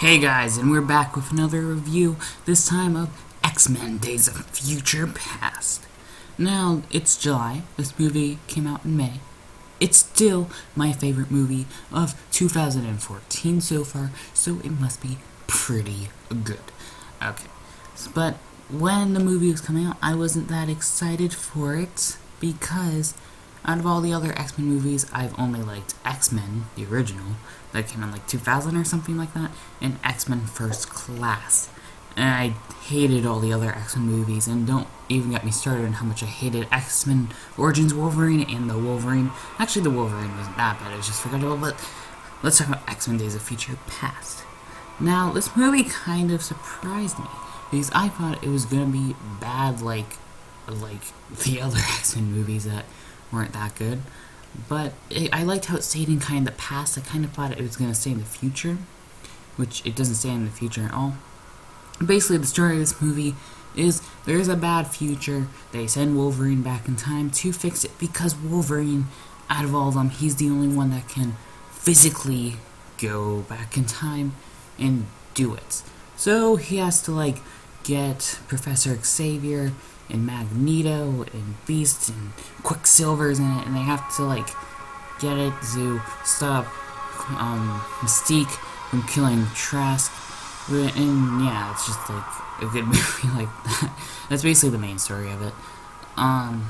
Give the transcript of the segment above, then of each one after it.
Hey guys, and we're back with another review, this time of X-Men Days of Future Past. Now, it's July. This movie came out in May. It's still my favorite movie of 2014 so far, so it must be pretty good. Okay, but when the movie was coming out, I wasn't that excited for it because out of all the other X-Men movies, I've only liked X-Men, the original, that came in like 2000 or something like that, and X-Men First Class. And I hated all the other X-Men movies, and don't even get me started on how much I hated X-Men Origins Wolverine and the Wolverine. Actually, the Wolverine wasn't that bad, it was just forgettable, but let's talk about X-Men Days of Future Past. Now, this movie kind of surprised me, because I thought it was gonna be bad like the other X-Men movies that weren't that good. But I liked how it stayed in kind of the past. I kind of thought it was going to stay in the future, which it doesn't stay in the future at all. Basically, the story of this movie is there's a bad future. They send Wolverine back in time to fix it because Wolverine, out of all of them, he's the only one that can physically go back in time and do it. So he has to get Professor Xavier and Magneto and Beast and Quicksilver's in it, and they have to get it to stop Mystique from killing Trask. And yeah, it's just a good movie like that. That's basically the main story of it. And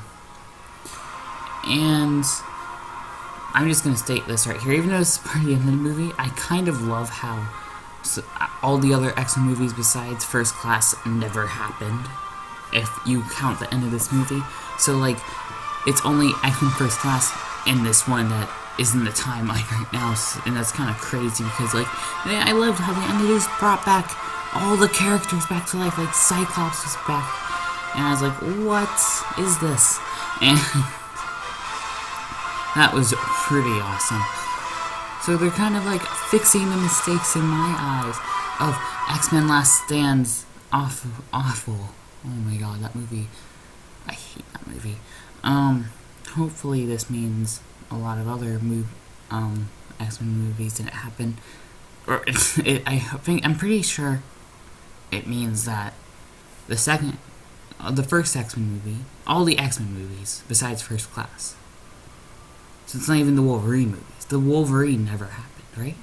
I'm just gonna state this right here, even though it's part of the end of the movie, I kind of love how all the other X-Men movies besides First Class never happened, if you count the end of this movie. So it's only X-Men First Class and this one that is in the timeline right now, and that's kind of crazy because I loved how the end of this brought back all the characters back to life. Like Cyclops was back, and I was like, what is this? And that was pretty awesome. So they're kind of fixing the mistakes in my eyes of X-Men Last Stand's awful. Oh my god, that movie. I hate that movie. Hopefully this means a lot of other X-Men movies didn't happen. Or I'm pretty sure it means that the first X-Men movie, all the X-Men movies besides First Class. So it's not even the Wolverine movies. The Wolverine never happened, right?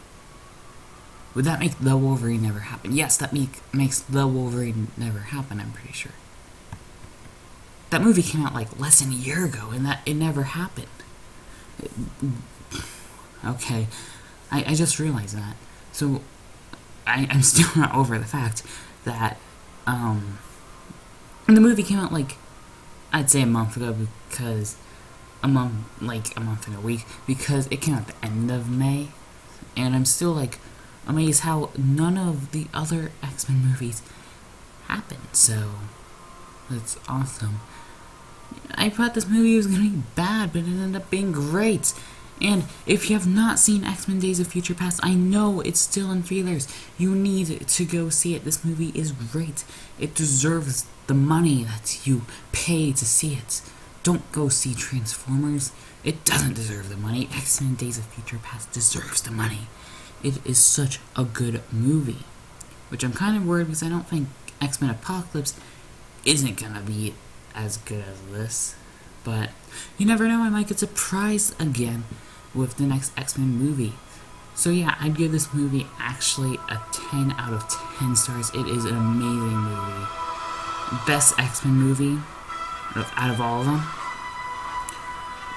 Would that make the Wolverine never happen? Yes, that makes the Wolverine never happen, I'm pretty sure. That movie came out less than a year ago, and that it never happened. Okay, I just realized that. So, I'm still not over the fact that, and the movie came out I'd say a month ago, because a month and a week, because it came out at the end of May, and I'm still amazed how none of the other X-Men movies happened. So that's awesome. I thought this movie was gonna be bad, but it ended up being great. And if you have not seen X-Men Days of Future Past, I know it's still in theaters. You need to go see it. This movie is great. It deserves the money that you pay to see it. Don't go see Transformers. It doesn't deserve the money. X-Men Days of Future Past deserves the money. It is such a good movie. Which I'm kind of worried because I don't think X-Men Apocalypse isn't gonna be as good as this. But you never know, I might get surprised again with the next X-Men movie. So yeah, I'd give this movie actually a 10 out of 10 stars. It is an amazing movie. Best X-Men movie out of all of them.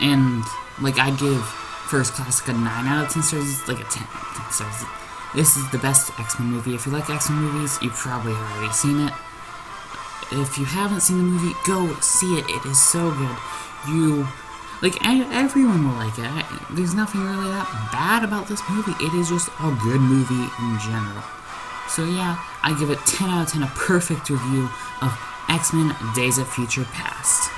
And I'd give First Class a 9 out of 10 stars. It's a 10 stars. This is the best X-Men movie. If you like X-Men movies, you've probably already seen it. If you haven't seen the movie, go see it. It is so good. Everyone will like it. There's nothing really that bad about this movie. It is just a good movie in general. So yeah, I give it 10 out of 10, a perfect review of X-Men Days of Future Past.